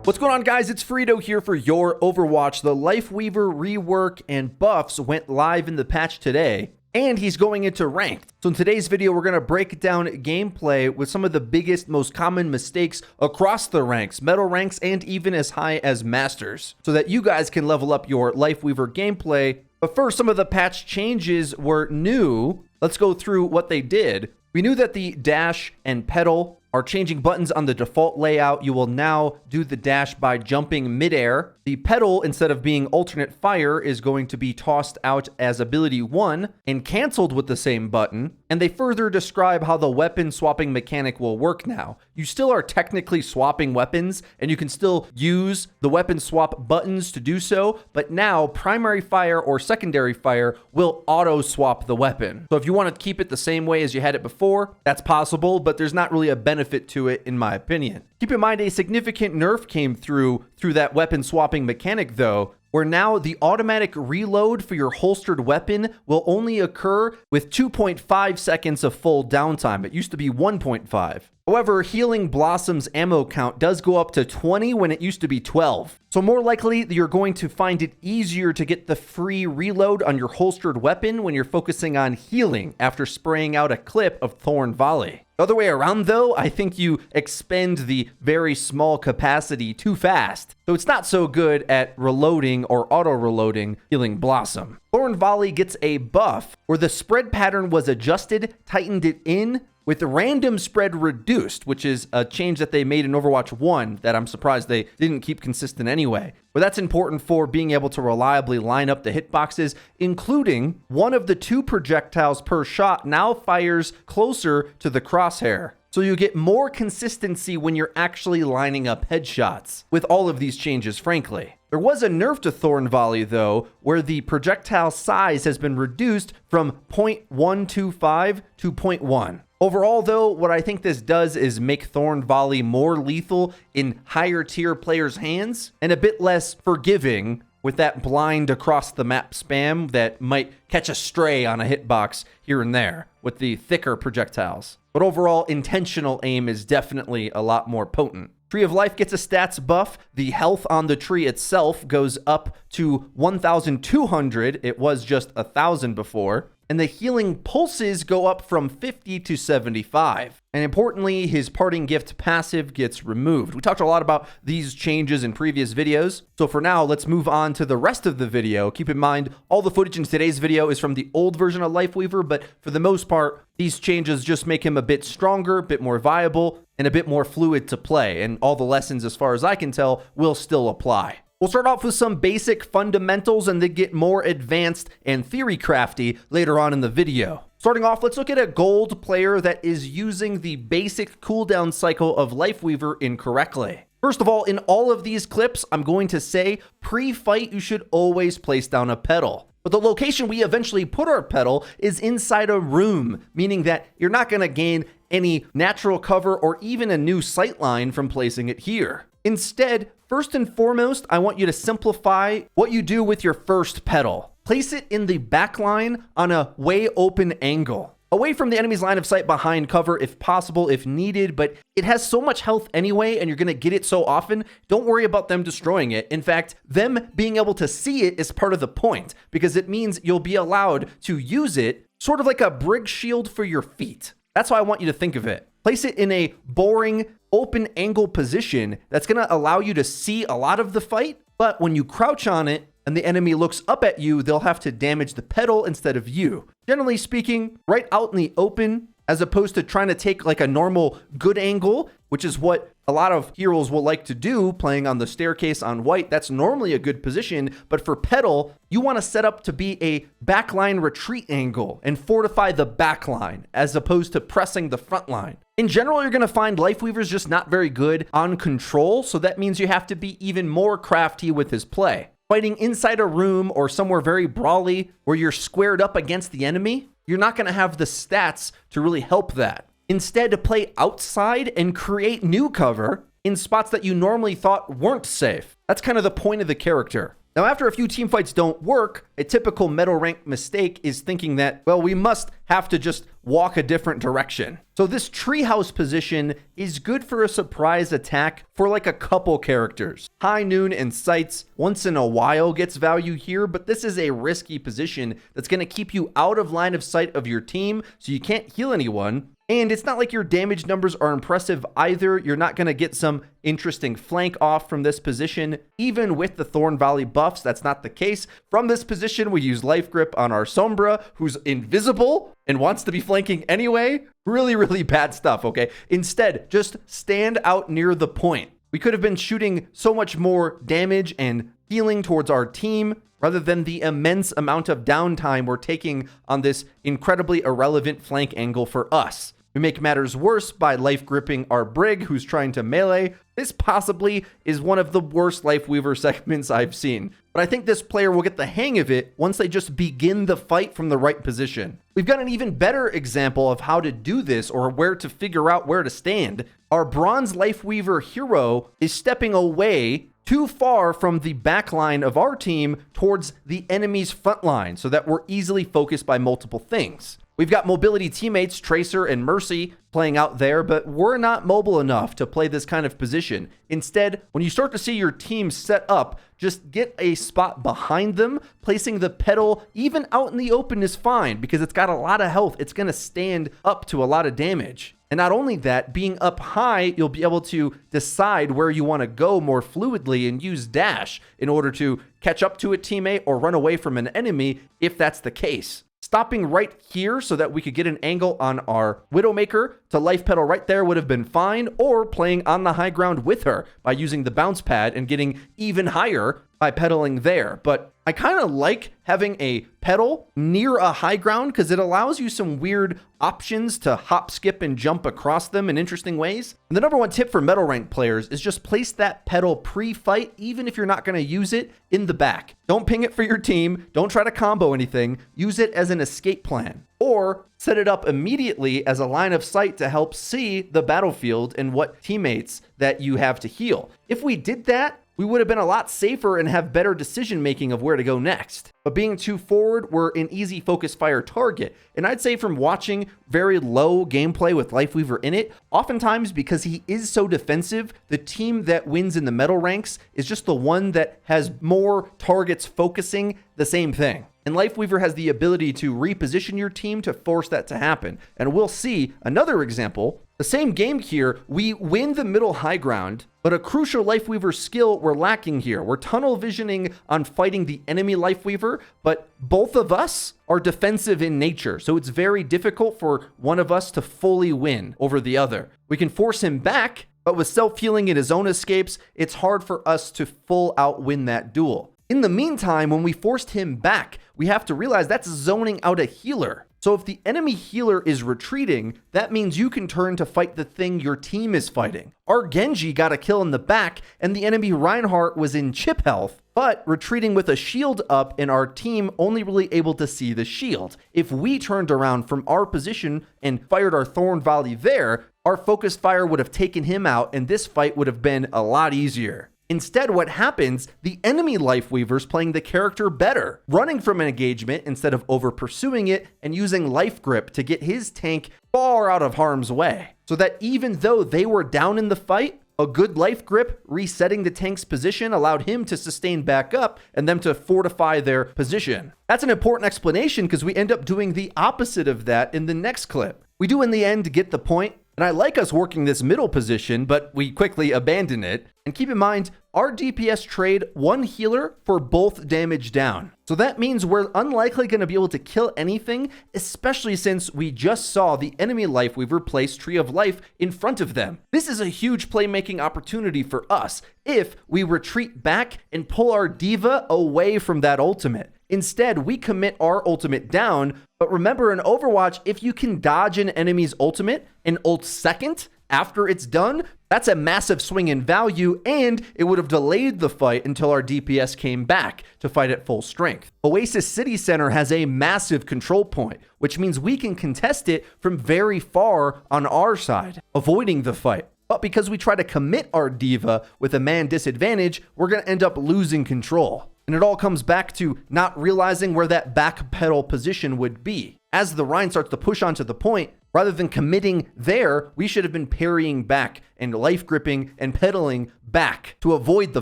What's going on, guys? It's Frito here for your Overwatch. The Lifeweaver rework and buffs went live in the patch today, and he's going into ranked. So in today's video, we're going to break down gameplay with some of the biggest, most common mistakes across the ranks, metal ranks, and even as high as masters, so that you guys can level up your Lifeweaver gameplay. But first, some of the patch changes were new. Let's go through what they did. We knew that the dash and pedal are changing buttons on the default layout. You will now do the dash by jumping midair. The pedal, instead of being alternate fire, is going to be tossed out as ability 1 and canceled with the same button. And they further describe how the weapon swapping mechanic will work now. You still are technically swapping weapons, and you can still use the weapon swap buttons to do so, but now primary fire or secondary fire will auto swap the weapon. So if you want to keep it the same way as you had it before, that's possible, but there's not really a benefit to it in my opinion. Keep in mind, a significant nerf came through that weapon swapping mechanic though, where now the automatic reload for your holstered weapon will only occur with 2.5 seconds of full downtime. It used to be 1.5. However, Healing Blossom's ammo count does go up to 20 when it used to be 12. So more likely, you're going to find it easier to get the free reload on your holstered weapon when you're focusing on healing after spraying out a clip of Thorn Volley. The other way around though, I think you expend the very small capacity too fast. So it's not so good at reloading or auto-reloading Healing Blossom. Thorn Volley gets a buff where the spread pattern was adjusted, tightened it in, with the random spread reduced, which is a change that they made in Overwatch 1 that I'm surprised they didn't keep consistent anyway. But that's important for being able to reliably line up the hitboxes, including one of the 2 projectiles per shot now fires closer to the crosshair. So you get more consistency when you're actually lining up headshots with all of these changes, frankly. There was a nerf to Thorn Volley, though, where the projectile size has been reduced from 0.125 to 0.1. Overall, though, what I think this does is make Thorn Volley more lethal in higher tier players' hands and a bit less forgiving with that blind across the map spam that might catch a stray on a hitbox here and there with the thicker projectiles. But overall, intentional aim is definitely a lot more potent. Tree of Life gets a stats buff. The health on the tree itself goes up to 1,200. It was just 1,000 before. And the healing pulses go up from 50 to 75. And importantly, his parting gift passive gets removed. We talked a lot about these changes in previous videos. So for now, let's move on to the rest of the video. Keep in mind, all the footage in today's video is from the old version of Lifeweaver, but for the most part, these changes just make him a bit stronger, a bit more viable, and a bit more fluid to play. And all the lessons, as far as I can tell, will still apply. We'll start off with some basic fundamentals and then get more advanced and theory crafty later on in the video. Starting off, let's look at a gold player that is using the basic cooldown cycle of Lifeweaver incorrectly. First of all, in all of these clips, I'm going to say pre-fight, you should always place down a pedal. But the location we eventually put our pedal is inside a room, meaning that you're not going to gain any natural cover or even a new sightline from placing it here. Instead, first and foremost, I want you to simplify what you do with your first pedal. Place it in the back line on a way open angle, away from the enemy's line of sight behind cover if possible, if needed, but it has so much health anyway, and you're going to get it so often, don't worry about them destroying it. In fact, them being able to see it is part of the point, because it means you'll be allowed to use it sort of like a brig shield for your feet. That's how I want you to think of it. Place it in a boring, open angle position that's going to allow you to see a lot of the fight, but when you crouch on it and the enemy looks up at you, they'll have to damage the pedal instead of you. Generally speaking, right out in the open, as opposed to trying to take like a normal good angle, which is what a lot of heroes will like to do playing on the staircase on white. That's normally a good position, but for pedal, you want to set up to be a backline retreat angle and fortify the backline as opposed to pressing the front line. In general, you're going to find Lifeweaver's just not very good on control, so that means you have to be even more crafty with his play. Fighting inside a room or somewhere very brawly where you're squared up against the enemy, you're not going to have the stats to really help that. Instead, to play outside and create new cover in spots that you normally thought weren't safe. That's kind of the point of the character. Now, after a few team fights don't work, a typical metal rank mistake is thinking that, well, we must have to just walk a different direction. So this treehouse position is good for a surprise attack for like a couple characters. High Noon and Sights once in a while gets value here, but this is a risky position that's going to keep you out of line of sight of your team, so you can't heal anyone. And it's not like your damage numbers are impressive either. You're not going to get some interesting flank off from this position. Even with the Thorn Valley buffs, that's not the case. From this position, we use Life Grip on our Sombra, who's invisible and wants to be flanking anyway. Really, really bad stuff, okay? Instead, just stand out near the point. We could have been shooting so much more damage and healing towards our team rather than the immense amount of downtime we're taking on this incredibly irrelevant flank angle for us. We make matters worse by life gripping our Brig, who's trying to melee. This possibly is one of the worst Lifeweaver segments I've seen, but I think this player will get the hang of it once they just begin the fight from the right position. We've got an even better example of how to do this, or where to figure out where to stand. Our bronze Lifeweaver hero is stepping away too far from the back line of our team towards the enemy's front line so that we're easily focused by multiple things. We've got mobility teammates, Tracer and Mercy, playing out there, but we're not mobile enough to play this kind of position. Instead, when you start to see your team set up, just get a spot behind them. Placing the pedal even out in the open is fine because it's got a lot of health. It's going to stand up to a lot of damage. And not only that, being up high, you'll be able to decide where you want to go more fluidly and use dash in order to catch up to a teammate or run away from an enemy if that's the case. Stopping right here so that we could get an angle on our Widowmaker to life pedal right there would have been fine, or playing on the high ground with her by using the bounce pad and getting even higher by pedaling there. But I kind of like having a pedal near a high ground because it allows you some weird options to hop, skip, and jump across them in interesting ways. And the number one tip for metal rank players is just place that pedal pre-fight, even if you're not going to use it, in the back. Don't ping it for your team. Don't try to combo anything. Use it as an escape plan. Or set it up immediately as a line of sight to help see the battlefield and what teammates that you have to heal. If we did that, we would have been a lot safer and have better decision making of where to go next. But being too forward, we're an easy focus fire target. And I'd say from watching very low gameplay with Lifeweaver in it, oftentimes because he is so defensive, the team that wins in the metal ranks is just the one that has more targets focusing the same thing. And Lifeweaver has the ability to reposition your team to force that to happen. And we'll see another example. The same game here, we win the middle high ground, but a crucial Lifeweaver skill we're lacking here. We're tunnel visioning on fighting the enemy Lifeweaver, but both of us are defensive in nature, so it's very difficult for one of us to fully win over the other. We can force him back, but with self-healing in his own escapes, it's hard for us to full out win that duel. In the meantime, when we forced him back, we have to realize that's zoning out a healer. So if the enemy healer is retreating, that means you can turn to fight the thing your team is fighting. Our Genji got a kill in the back, and the enemy Reinhardt was in chip health, but retreating with a shield up, and our team only really able to see the shield. If we turned around from our position and fired our Thorn Valley there, our focus fire would have taken him out, and this fight would have been a lot easier. Instead, what happens, the enemy Lifeweaver's playing the character better, running from an engagement instead of over pursuing it, and using Life Grip to get his tank far out of harm's way. So that even though they were down in the fight, a good Life Grip resetting the tank's position allowed him to sustain back up and them to fortify their position. That's an important explanation because we end up doing the opposite of that in the next clip. We do in the end get the point. And I like us working this middle position, but we quickly abandon it. And keep in mind, our DPS trade one healer for both damage down. So that means we're unlikely going to be able to kill anything, especially since we just saw the enemy Lifeweaver place Tree of Life in front of them. This is a huge playmaking opportunity for us if we retreat back and pull our diva away from that ultimate. Instead, we commit our ultimate down, but remember in Overwatch, if you can dodge an enemy's ultimate and ult second after it's done, that's a massive swing in value, and it would have delayed the fight until our DPS came back to fight at full strength. Oasis City Center has a massive control point, which means we can contest it from very far on our side, avoiding the fight. But because we try to commit our diva with a man disadvantage, we're going to end up losing control. And it all comes back to not realizing where that back pedal position would be. As the Rein starts to push onto the point, rather than committing there, we should have been parrying back and life gripping and pedaling back to avoid the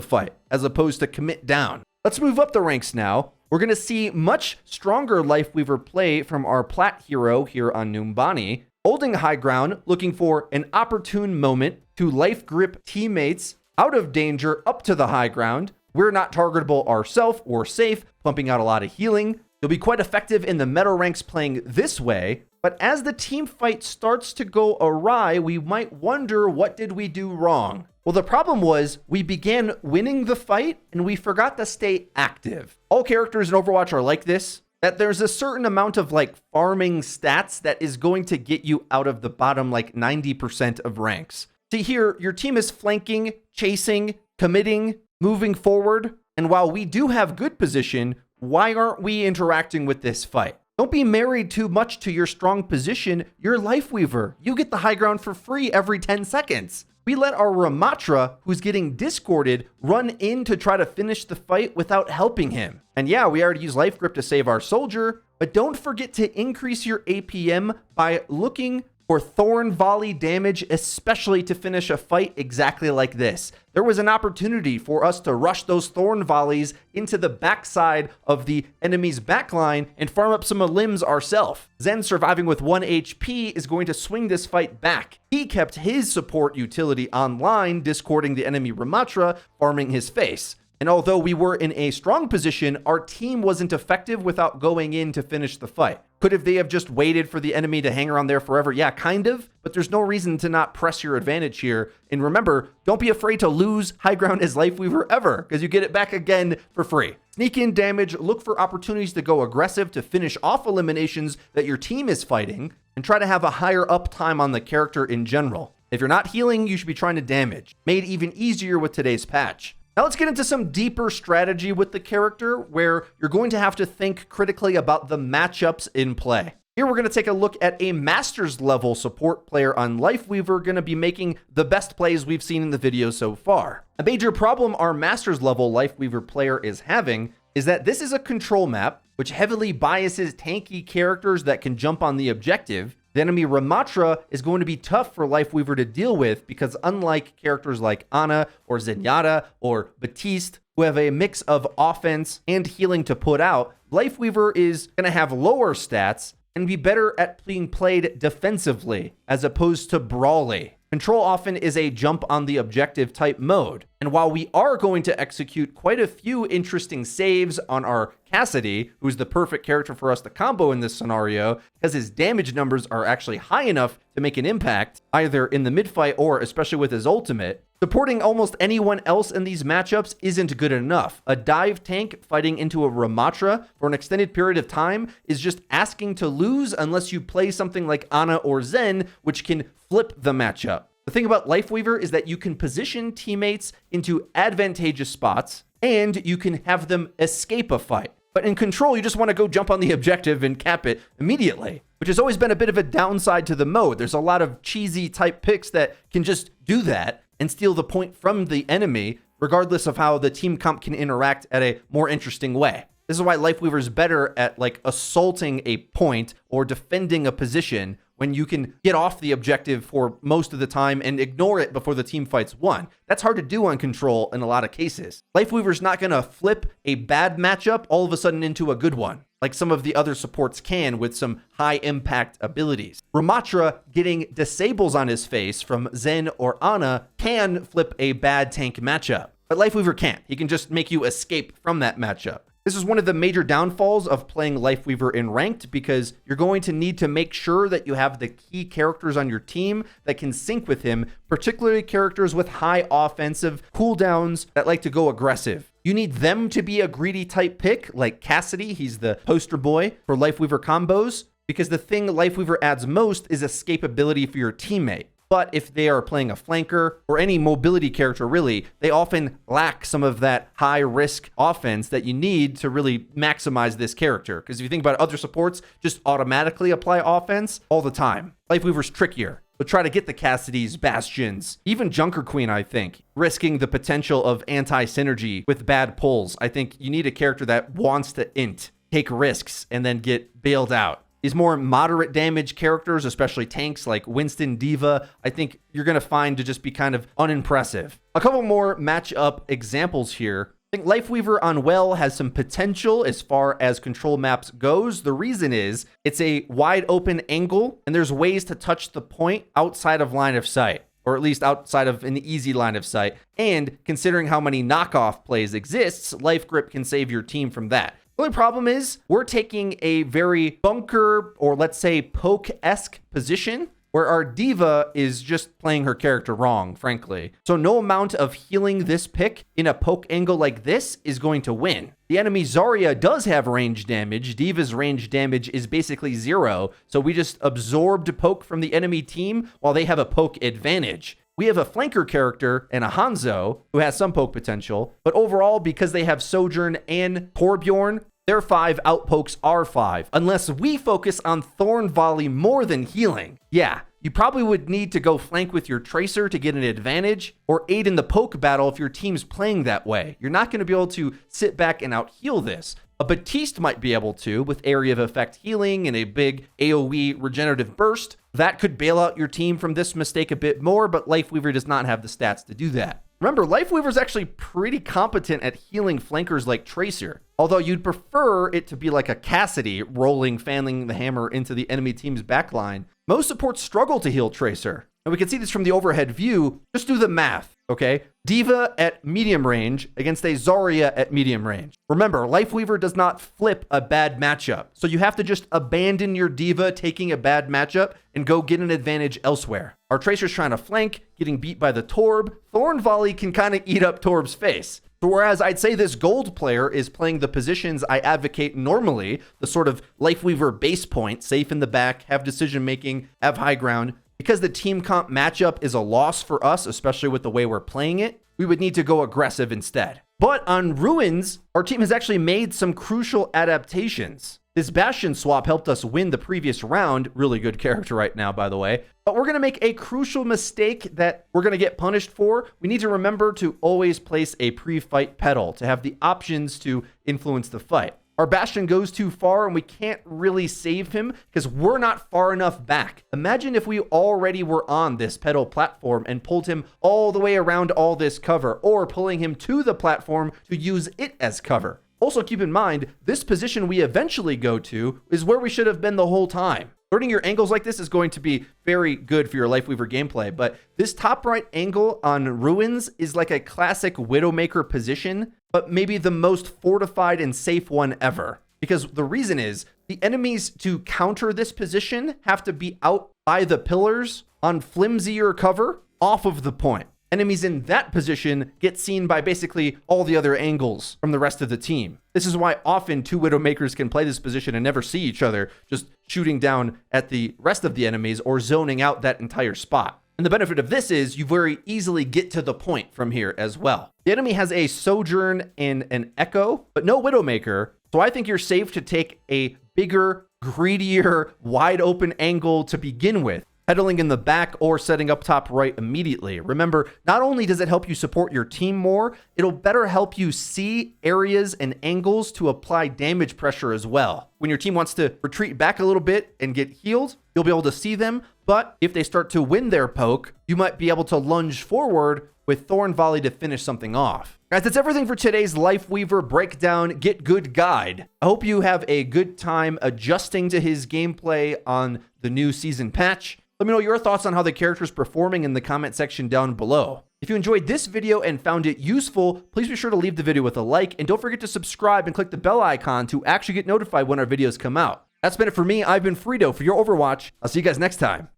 fight, as opposed to commit down. Let's move up the ranks now. We're going to see much stronger Lifeweaver play from our plat hero here on Numbani, holding high ground, looking for an opportune moment to life grip teammates out of danger up to the high ground. We're not targetable ourselves or safe, pumping out a lot of healing. You'll be quite effective in the meta ranks playing this way, but as the team fight starts to go awry, we might wonder, what did we do wrong? Well, the problem was we began winning the fight and we forgot to stay active. All characters in Overwatch are like this, that there's a certain amount of like farming stats that is going to get you out of the bottom like 90% of ranks. See here, your team is flanking, chasing, committing, moving forward, and while we do have good position, why aren't we interacting with this fight? Don't be married too much to your strong position. You're Lifeweaver. You get the high ground for free every 10 seconds. We let our Ramatra, who's getting discorded, run in to try to finish the fight without helping him. And yeah, we already use Life Grip to save our soldier, but don't forget to increase your APM by looking for Thorn Volley damage, especially to finish a fight exactly like this. There was an opportunity for us to rush those Thorn Volleys into the backside of the enemy's backline and farm up some limbs ourselves. Zen surviving with 1 HP is going to swing this fight back. He kept his support utility online, discording the enemy Ramatra, farming his face. And although we were in a strong position, our team wasn't effective without going in to finish the fight. Could they have just waited for the enemy to hang around there forever? Yeah, kind of, but there's no reason to not press your advantage here. And remember, don't be afraid to lose high ground as Lifeweaver ever, because you get it back again for free. Sneak in damage, look for opportunities to go aggressive to finish off eliminations that your team is fighting, and try to have a higher uptime on the character in general. If you're not healing, you should be trying to damage. Made even easier with today's patch. Now let's get into some deeper strategy with the character where you're going to have to think critically about the matchups in play. Here we're going to take a look at a Masters level support player on Lifeweaver, going to be making the best plays we've seen in the video so far. A major problem our Masters level Lifeweaver player is having is that this is a control map which heavily biases tanky characters that can jump on the objective. The enemy Ramatra is going to be tough for Lifeweaver to deal with because unlike characters like Ana or Zenyatta or Batiste, who have a mix of offense and healing to put out, Lifeweaver is going to have lower stats and be better at being played defensively as opposed to brawly. Control often is a jump on the objective type mode. And while we are going to execute quite a few interesting saves on our Cassidy, who's the perfect character for us to combo in this scenario, because his damage numbers are actually high enough to make an impact, either in the mid-fight or especially with his ultimate, supporting almost anyone else in these matchups isn't good enough. A dive tank fighting into a Ramatra for an extended period of time is just asking to lose unless you play something like Ana or Zen, which can flip the matchup. The thing about Lifeweaver is that you can position teammates into advantageous spots and you can have them escape a fight. But in Control, you just want to go jump on the objective and cap it immediately, which has always been a bit of a downside to the mode. There's a lot of cheesy type picks that can just do that and steal the point from the enemy, regardless of how the team comp can interact at a more interesting way. This is why Lifeweaver is better at like assaulting a point or defending a position when you can get off the objective for most of the time and ignore it before the team fight's won. That's hard to do on Control in a lot of cases. Lifeweaver's not going to flip a bad matchup all of a sudden into a good one, like some of the other supports can with some high impact abilities. Ramatra getting disables on his face from Zen or Ana can flip a bad tank matchup, but Lifeweaver can't. He can just make you escape from that matchup. This is one of the major downfalls of playing Lifeweaver in ranked because you're going to need to make sure that you have the key characters on your team that can sync with him, particularly characters with high offensive cooldowns that like to go aggressive. You need them to be a greedy type pick like Cassidy. He's the poster boy for Lifeweaver combos because the thing Lifeweaver adds most is escapability for your teammate. But if they are playing a flanker or any mobility character, really, they often lack some of that high risk offense that you need to really maximize this character. Because if you think about other supports, just automatically apply offense all the time. Lifeweaver's trickier. but try to get the Cassidy's, Bastions, even Junker Queen, I think, risking the potential of anti-synergy with bad pulls. I think you need a character that wants to take risks, and then get bailed out. These more moderate damage characters, especially tanks like Winston, Diva, I think you're going to find to just be kind of unimpressive. A couple more matchup examples here. I think Lifeweaver on Well has some potential as far as control maps goes. The reason is it's a wide open angle, and there's ways to touch the point outside of line of sight, or at least outside of an easy line of sight. And considering how many knockoff plays exists, Life Grip can save your team from that. The only problem is we're taking a very bunker, or let's say poke-esque position, where our Diva is just playing her character wrong, frankly. So no amount of healing this pick in a poke angle like this is going to win. The enemy Zarya does have range damage. Diva's range damage is basically 0, so we just absorbed poke from the enemy team while they have a poke advantage. We have a flanker character and a Hanzo who has some poke potential, but overall, because they have Sojourn and Torbjorn, their 5 outpokes are 5, unless we focus on Thorn Volley more than healing. Yeah, you probably would need to go flank with your Tracer to get an advantage, or aid in the poke battle if your team's playing that way. You're not going to be able to sit back and out-heal this. A Batiste might be able to, with area of effect healing and a big AoE regenerative burst. That could bail out your team from this mistake a bit more, but Lifeweaver does not have the stats to do that. Remember, Lifeweaver's actually pretty competent at healing flankers like Tracer, although you'd prefer it to be like a Cassidy fanning the hammer into the enemy team's backline. Most supports struggle to heal Tracer, and we can see this from the overhead view. Just do the math, okay? Diva at medium range against a Zarya at medium range. Remember, Lifeweaver does not flip a bad matchup, so you have to just abandon your Diva taking a bad matchup and go get an advantage elsewhere. Our Tracer's trying to flank, getting beat by the Torb. Thorn Volley can kind of eat up Torb's face. So whereas I'd say this gold player is playing the positions I advocate normally, the sort of Lifeweaver base point, safe in the back, have decision making, have high ground, because the team comp matchup is a loss for us, especially with the way we're playing it, we would need to go aggressive instead. But on Ruins, our team has actually made some crucial adaptations. This Bastion swap helped us win the previous round. Really good character right now, by the way. But we're going to make a crucial mistake that we're going to get punished for. We need to remember to always place a pre-fight pedal to have the options to influence the fight. Our Bastion goes too far and we can't really save him because we're not far enough back. Imagine if we already were on this pedal platform and pulled him all the way around all this cover, or pulling him to the platform to use it as cover. Also keep in mind, this position we eventually go to is where we should have been the whole time. Learning your angles like this is going to be very good for your Lifeweaver gameplay, but this top right angle on Ruins is like a classic Widowmaker position, but maybe the most fortified and safe one ever. Because the reason is, the enemies to counter this position have to be out by the pillars on flimsier cover off of the point. Enemies in that position get seen by basically all the other angles from the rest of the team. This is why often two Widowmakers can play this position and never see each other, just shooting down at the rest of the enemies or zoning out that entire spot. And the benefit of this is you very easily get to the point from here as well. The enemy has a Sojourn and an Echo, but no Widowmaker, so I think you're safe to take a bigger, greedier, wide open angle to begin with, pedaling in the back or setting up top right immediately. Remember, not only does it help you support your team more, it'll better help you see areas and angles to apply damage pressure as well. When your team wants to retreat back a little bit and get healed, you'll be able to see them, but if they start to win their poke, you might be able to lunge forward with Thorn Volley to finish something off. Guys, that's everything for today's Lifeweaver Breakdown Get Good guide. I hope you have a good time adjusting to his gameplay on the new season patch. Let me know your thoughts on how the character is performing in the comment section down below. If you enjoyed this video and found it useful, please be sure to leave the video with a like, and don't forget to subscribe and click the bell icon to actually get notified when our videos come out. That's been it for me. I've been Frito for your Overwatch. I'll see you guys next time.